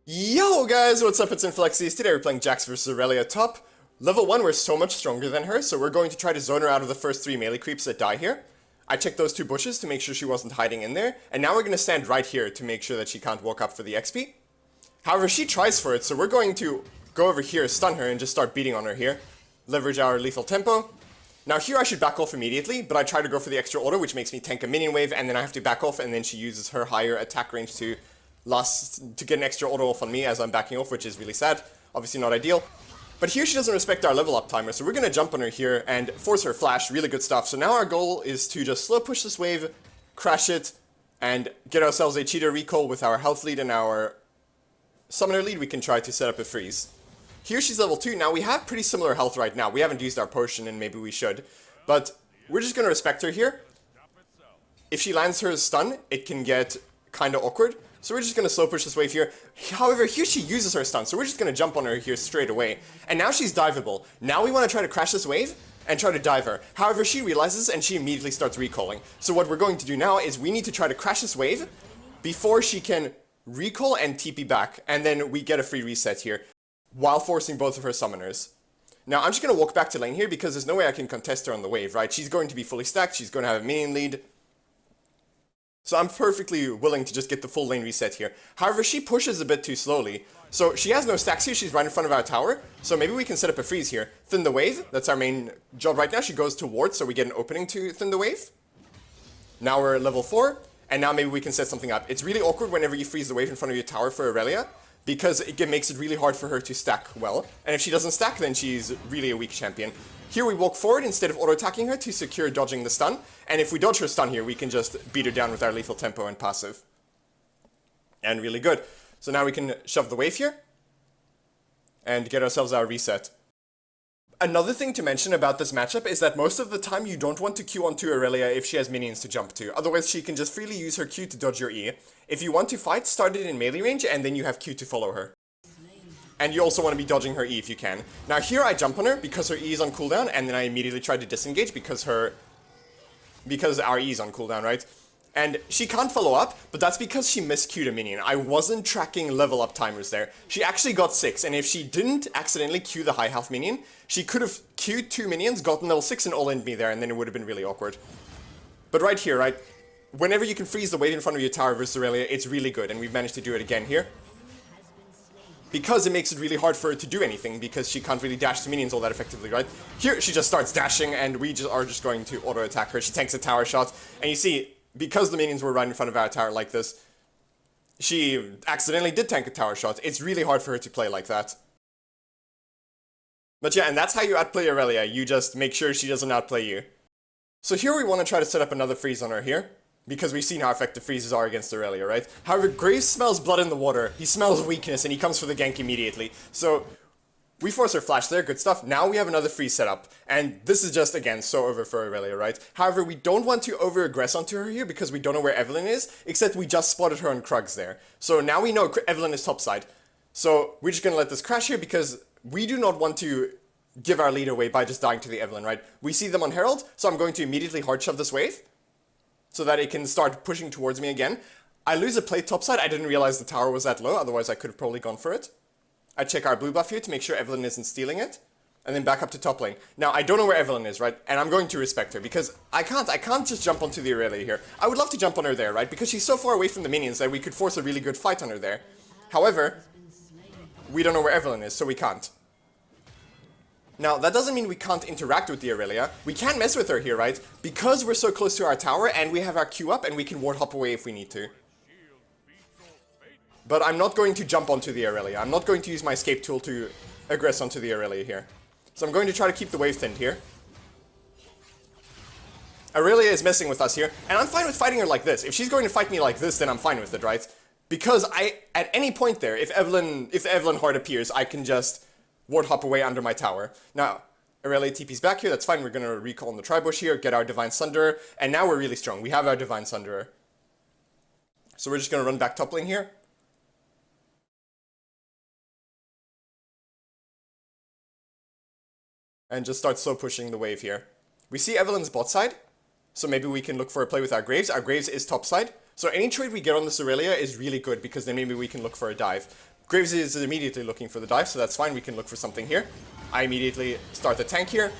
Yo guys, what's up? It's Inflexxius. Today we're playing Jax vs Irelia top. Level 1, we're so much stronger than her, so we're going to try to zone her out of the first 3 melee creeps that die here. I checked those 2 bushes to make sure she wasn't hiding in there, and now we're going to stand right here to make sure that she can't walk up for the XP. However, she tries for it, so we're going to go over here, stun her, and just start beating on her here. Leverage our lethal tempo. Now here I should back off immediately, but I try to go for the extra auto, which makes me tank a minion wave, and then I have to back off, and then she uses her higher attack range to get an extra auto off on me as I'm backing off, which is really sad. Obviously not ideal. But here she doesn't respect our level up timer, so we're going to jump on her here and force her flash. Really good stuff. So now our goal is to just slow push this wave, crash it, and get ourselves a cheater recall with our health lead and our summoner lead. We can try to set up a freeze. Here she's level 2. Now we have pretty similar health right now. We haven't used our potion and maybe we should. But we're just going to respect her here. If she lands her stun, it can get kind of awkward. So we're just going to slow push this wave here. However, here she uses her stun, so we're just going to jump on her here straight away. And now she's diveable. Now we want to try to crash this wave and try to dive her. However, she realizes and she immediately starts recalling. So what we're going to do now is we need to try to crash this wave before she can recall and TP back. And then we get a free reset here while forcing both of her summoners. Now I'm just going to walk back to lane here because there's no way I can contest her on the wave, right? She's going to be fully stacked. She's going to have a minion lead. So I'm perfectly willing to just get the full lane reset here. However, she pushes a bit too slowly. So she has no stacks here, she's right in front of our tower. So maybe we can set up a freeze here. Thin the wave, that's our main job right now. She goes to ward, so we get an opening to thin the wave. Now we're at level 4, and now maybe we can set something up. It's really awkward whenever you freeze the wave in front of your tower for Irelia, because it makes it really hard for her to stack well. And if she doesn't stack, then she's really a weak champion. Here we walk forward instead of auto-attacking her to secure dodging the stun. And if we dodge her stun here, we can just beat her down with our lethal tempo and passive. And really good. So now we can shove the wave here and get ourselves our reset. Another thing to mention about this matchup is that most of the time you don't want to Q onto Irelia if she has minions to jump to. Otherwise she can just freely use her Q to dodge your E. If you want to fight, start it in melee range and then you have Q to follow her. And you also want to be dodging her E if you can. Now here I jump on her because her E is on cooldown, and then I immediately try to disengage because our E is on cooldown, right? And she can't follow up, but that's because she miscued a minion. I wasn't tracking level up timers there. She actually got 6, and if she didn't accidentally Q the high health minion, she could have Q'd 2 minions, gotten level 6 and all-in me there, and then it would have been really awkward. But right here, right? Whenever you can freeze the wave in front of your tower versus Irelia, it's really good, and we've managed to do it again here. Because it makes it really hard for her to do anything, because she can't really dash to minions all that effectively, right? Here, she just starts dashing, and we are just going to auto-attack her. She tanks a tower shot, and you see, because the minions were right in front of our tower like this, she accidentally did tank a tower shot. It's really hard for her to play like that. But yeah, and that's how you outplay Irelia. You just make sure she doesn't outplay you. So here we want to try to set up another freeze on her here, because we've seen how effective freezes are against Irelia, right? However, Graves smells blood in the water, he smells weakness, and he comes for the gank immediately. So, we force her flash there, good stuff. Now we have another freeze set up, and this is just, again, so over for Irelia, right? However, we don't want to over-aggress onto her here, because we don't know where Evelynn is, except we just spotted her on Krugs there. So now we know Evelynn is topside. So, we're just gonna let this crash here, because we do not want to give our lead away by just dying to the Evelynn, right? We see them on Herald, so I'm going to immediately hard shove this wave, so that it can start pushing towards me again. I lose a plate topside. I didn't realize the tower was that low, otherwise I could have probably gone for it. I check our blue buff here to make sure Evelynn isn't stealing it, and then back up to top lane. Now, I don't know where Evelynn is, right? And I'm going to respect her, because I can't just jump onto the Irelia here. I would love to jump on her there, right? Because she's so far away from the minions that we could force a really good fight on her there. However, we don't know where Evelynn is, so we can't. Now, that doesn't mean we can't interact with the Irelia. We can mess with her here, right? Because we're so close to our tower, and we have our Q up, and we can ward hop away if we need to. But I'm not going to jump onto the Irelia. I'm not going to use my escape tool to aggress onto the Irelia here. So I'm going to try to keep the wave thinned here. Irelia is messing with us here, and I'm fine with fighting her like this. If she's going to fight me like this, then I'm fine with it, right? Because at any point there, if the Evelynn Horde appears, I can just ward hop away under my tower. Now, Irelia TP's back here, that's fine. We're gonna recall in the Tribush here, get our Divine Sunderer, and now we're really strong. We have our Divine Sunderer. So we're just gonna run back top lane here. And just start slow pushing the wave here. We see Evelynn's bot side, so maybe we can look for a play with our Graves. Our Graves is top side, so any trade we get on this Irelia is really good, because then maybe we can look for a dive. Graves is immediately looking for the dive, so that's fine. We can look for something here. I immediately start the tank here.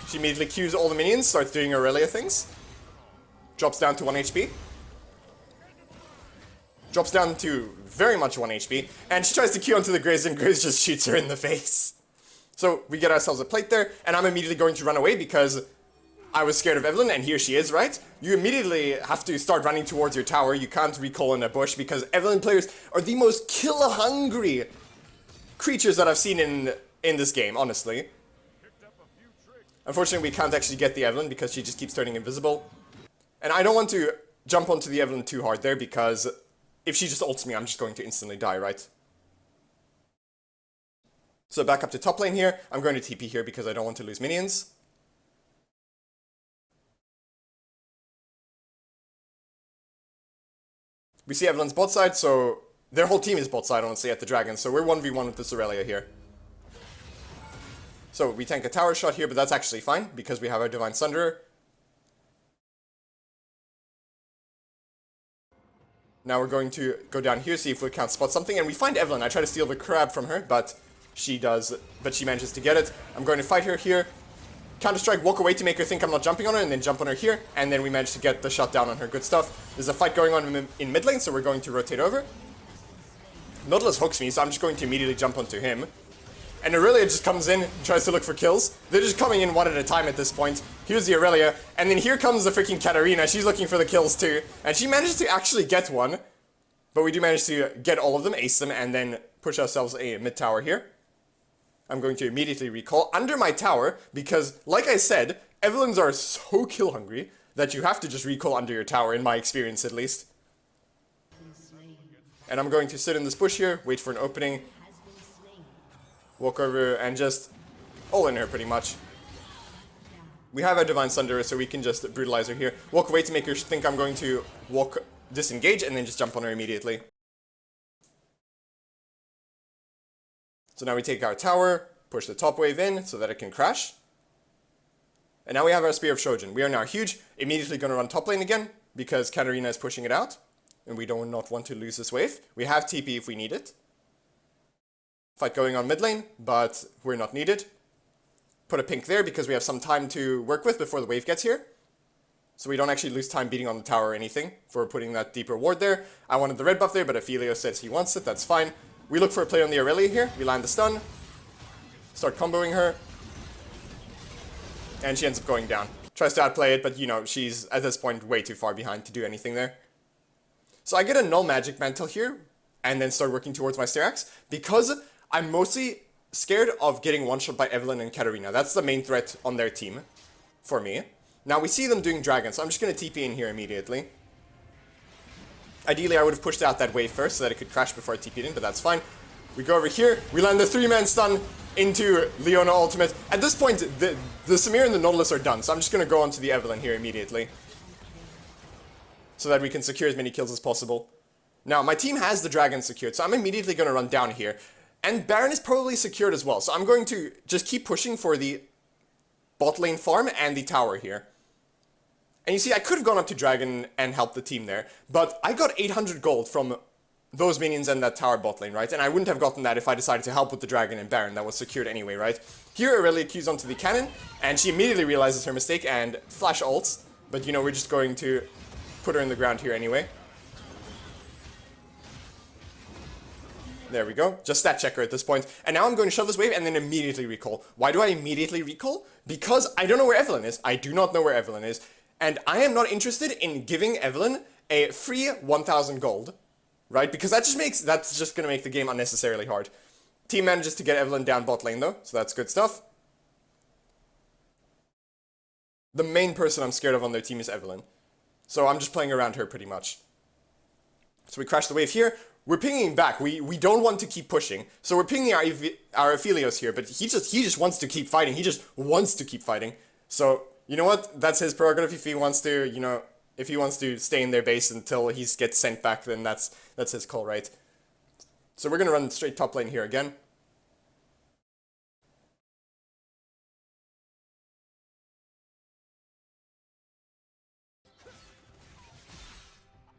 She immediately queues all the minions, starts doing Irelia things. Drops down to 1 HP. Drops down to very much 1 HP. And she tries to queue onto the Graves, and Graves just shoots her in the face. So we get ourselves a plate there, and I'm immediately going to run away because I was scared of Evelynn, and here she is, right? You immediately have to start running towards your tower. You can't recall in a bush because Evelynn players are the most kill-hungry creatures that I've seen in this game, honestly. Unfortunately, we can't actually get the Evelynn because she just keeps turning invisible. And I don't want to jump onto the Evelynn too hard there because if she just ults me, I'm just going to instantly die, right? So back up to top lane here. I'm going to TP here because I don't want to lose minions. We see Evelynn's bot side, so their whole team is bot side, honestly, at the dragon. So we're 1v1 with this Irelia here. So we tank a tower shot here, but that's actually fine because we have our Divine Sunderer. Now we're going to go down here, see if we can't spot something, and we find Evelynn. I try to steal the crab from her, but she manages to get it. I'm going to fight her here. Counter-strike, walk away to make her think I'm not jumping on her, and then jump on her here, and then we manage to get the shot down on her. Good stuff. There's a fight going on in mid lane, so we're going to rotate over. Nautilus hooks me, so I'm just going to immediately jump onto him. And Irelia just comes in, tries to look for kills. They're just coming in one at a time at this point. Here's the Irelia, and then here comes the freaking Katarina. She's looking for the kills too, and she manages to actually get one. But we do manage to get all of them, ace them, and then push ourselves a mid-tower here. I'm going to immediately recall under my tower, because, like I said, Evelyns are so kill-hungry that you have to just recall under your tower, in my experience at least. And I'm going to sit in this bush here, wait for an opening, walk over and just all in her pretty much. We have our Divine Sunderer, so we can just brutalize her here. Walk away to make her think I'm going to disengage, and then just jump on her immediately. So now we take our tower, push the top wave in so that it can crash. And now we have our Spear of Shojin. We are now huge, immediately going to run top lane again, because Katarina is pushing it out. And we do not want to lose this wave. We have TP if we need it. Fight going on mid lane, but we're not needed. Put a pink there because we have some time to work with before the wave gets here. So we don't actually lose time beating on the tower or anything for putting that deeper ward there. I wanted the red buff there, but Ophelio says he wants it, that's fine. We look for a play on the Irelia here. We land the stun. Start comboing her. And she ends up going down. Tries to outplay it, but you know, she's at this point way too far behind to do anything there. So I get a null magic mantle here, and then start working towards my Styrax, because I'm mostly scared of getting one-shot by Evelynn and Katarina. That's the main threat on their team, for me. Now we see them doing dragon, so I'm just going to TP in here immediately. Ideally I would have pushed out that wave first so that it could crash before I TP'd in, but that's fine. We go over here, we land the 3-man stun into Leona ultimate. At this point, the Samir and the Nautilus are done, so I'm just going to go onto the Evelynn here immediately, so that we can secure as many kills as possible. Now, my team has the dragon secured, so I'm immediately going to run down here. And Baron is probably secured as well, so I'm going to just keep pushing for the bot lane farm and the tower here. And you see, I could have gone up to dragon and helped the team there, but I got 800 gold from those minions and that tower bot lane, right? And I wouldn't have gotten that if I decided to help with the dragon and Baron that was secured anyway, right? Here, Irelia queues onto the cannon, and she immediately realizes her mistake and flash ults, but you know, we're just going to put her in the ground here anyway. There we go. Just stat checker at this point. And now I'm going to shove this wave and then immediately recall. Why do I immediately recall? Because I don't know where Evelynn is. I do not know where Evelynn is. And I am not interested in giving Evelynn a free 1,000 gold. Right? Because that's just going to make the game unnecessarily hard. Team manages to get Evelynn down bot lane though. So that's good stuff. The main person I'm scared of on their team is Evelynn. So I'm just playing around her pretty much. So we crash the wave here. We're pinging back. We don't want to keep pushing. So we're pinging our Aphelios here, but he just wants to keep fighting. He just wants to keep fighting. So, you know what? That's his prerogative. If he wants to, you know, if he wants to stay in their base until he gets sent back, then that's his call, right? So we're going to run straight top lane here again.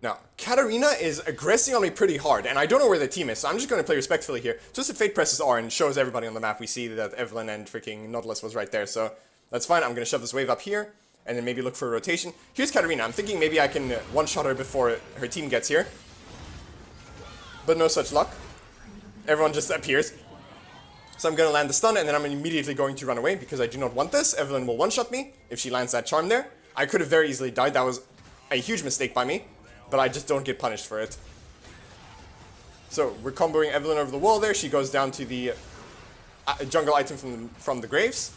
Now, Katarina is aggressing on me pretty hard, and I don't know where the team is, so I'm just going to play respectfully here. Twisted Fate presses R and shows everybody on the map. We see that Evelynn and freaking Nautilus was right there, so that's fine. I'm going to shove this wave up here, and then maybe look for a rotation. Here's Katarina. I'm thinking maybe I can one-shot her before her team gets here. But no such luck. Everyone just appears. So I'm going to land the stun, and then I'm immediately going to run away, because I do not want this. Evelynn will one-shot me if she lands that charm there. I could have very easily died. That was a huge mistake by me. But I just don't get punished for it. So we're comboing Evelynn over the wall there. She goes down to the jungle item from the graves.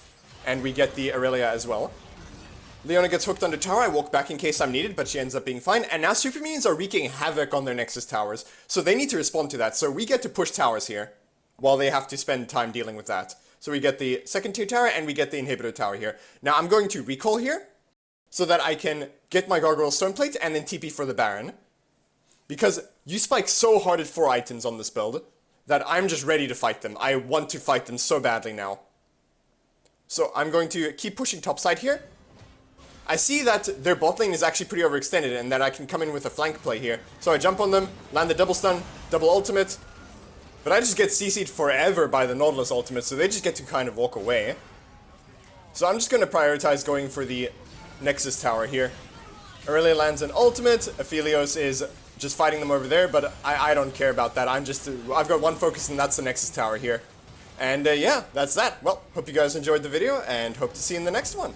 And we get the Irelia as well. Leona gets hooked under tower. I walk back in case I'm needed, but she ends up being fine. And now super minions are wreaking havoc on their Nexus towers. So they need to respond to that. So we get to push towers here, while they have to spend time dealing with that. So we get the second tier tower, and we get the inhibitor tower here. Now I'm going to recall here, so that I can get my Gargoyle Stone Plate and then TP for the Baron. Because you spike so hard at 4 items on this build that I'm just ready to fight them. I want to fight them so badly now. So I'm going to keep pushing topside here. I see that their bot lane is actually pretty overextended and that I can come in with a flank play here. So I jump on them, land the double stun, double ultimate. But I just get CC'd forever by the Nautilus ultimate, so they just get to kind of walk away. So I'm just going to prioritize going for the Nexus tower here. Irelia lands an ultimate. Aphelios is just fighting them over there, but I don't care about that. I've got one focus, and that's the Nexus tower here. And yeah, that's that. Well, hope you guys enjoyed the video, and hope to see you in the next one.